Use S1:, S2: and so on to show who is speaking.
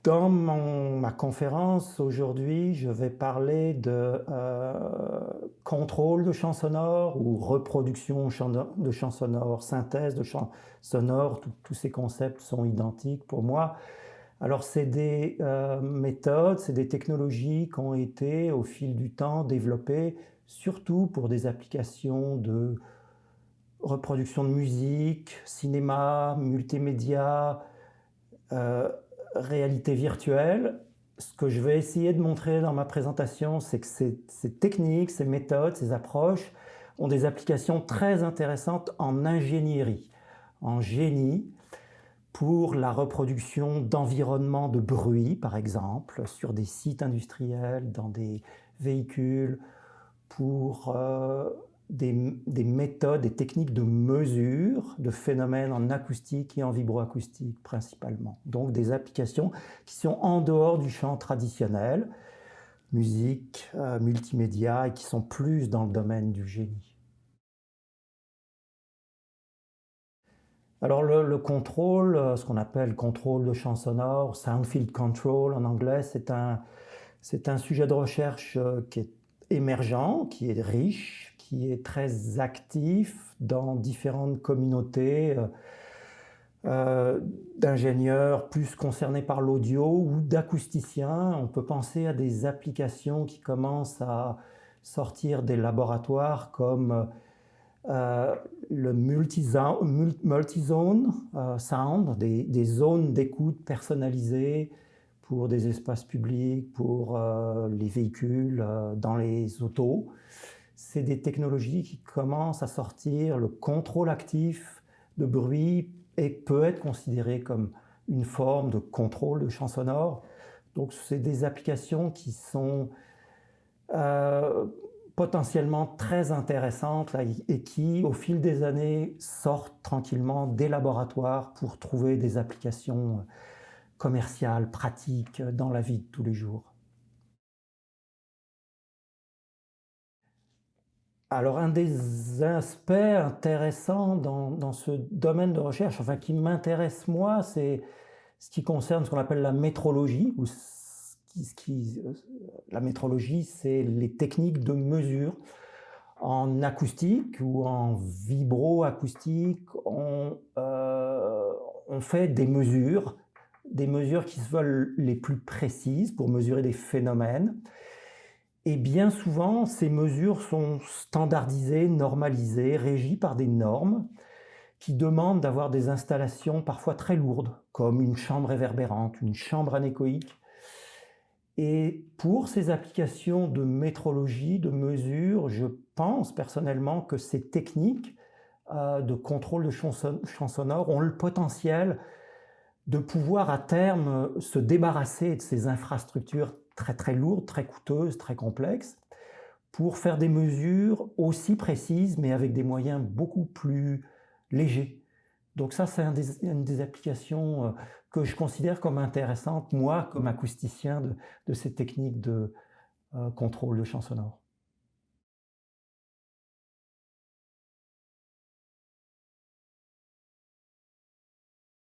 S1: Dans ma conférence aujourd'hui, je vais parler de contrôle de champs sonores ou reproduction de champs sonores, synthèse de champs sonores. Tous ces concepts sont identiques pour moi. Alors c'est des méthodes, c'est des technologies qui ont été au fil du temps développées surtout pour des applications de reproduction de musique, cinéma, multimédia, euh, réalité virtuelle. Ce que je vais essayer de montrer dans ma présentation, c'est que ces techniques, ces méthodes, ces approches ont des applications très intéressantes en ingénierie, en génie, pour la reproduction d'environnements de bruit, par exemple, sur des sites industriels, dans des véhicules, pour des méthodes, des techniques de mesure de phénomènes en acoustique et en vibroacoustique principalement. Donc des applications qui sont en dehors du champ traditionnel, musique, multimédia, et qui sont plus dans le domaine du génie. Alors le contrôle, ce qu'on appelle contrôle de champ sonore, sound field control en anglais, c'est un sujet de recherche qui est émergent, qui est riche, qui est très actif dans différentes communautés d'ingénieurs plus concernés par l'audio ou d'acousticiens. On peut penser à des applications qui commencent à sortir des laboratoires comme le multizone sound, des zones d'écoute personnalisées pour des espaces publics, pour les véhicules, dans les autos. C'est des technologies qui commencent à sortir. Le contrôle actif de bruit et peut être considéré comme une forme de contrôle de champ sonore. Donc c'est des applications qui sont potentiellement très intéressantes là, et qui, au fil des années, sortent tranquillement des laboratoires pour trouver des applications commerciales, pratiques dans la vie de tous les jours. Alors un des aspects intéressants dans ce domaine de recherche, enfin qui m'intéresse moi, c'est ce qui concerne ce qu'on appelle la métrologie. La métrologie, c'est les techniques de mesure. En acoustique ou en vibroacoustique, on fait des mesures qui se veulent les plus précises pour mesurer des phénomènes. Et bien souvent, ces mesures sont standardisées, normalisées, régies par des normes qui demandent d'avoir des installations parfois très lourdes, comme une chambre réverbérante, une chambre anéchoïque. Et pour ces applications de métrologie, de mesure, je pense personnellement que ces techniques de contrôle de champs sonores ont le potentiel de pouvoir à terme se débarrasser de ces infrastructures très très lourdes, très coûteuses, très complexes, pour faire des mesures aussi précises, mais avec des moyens beaucoup plus légers. Donc ça, c'est une des applications que je considère comme intéressante, moi, comme acousticien de ces techniques de contrôle de champs sonores.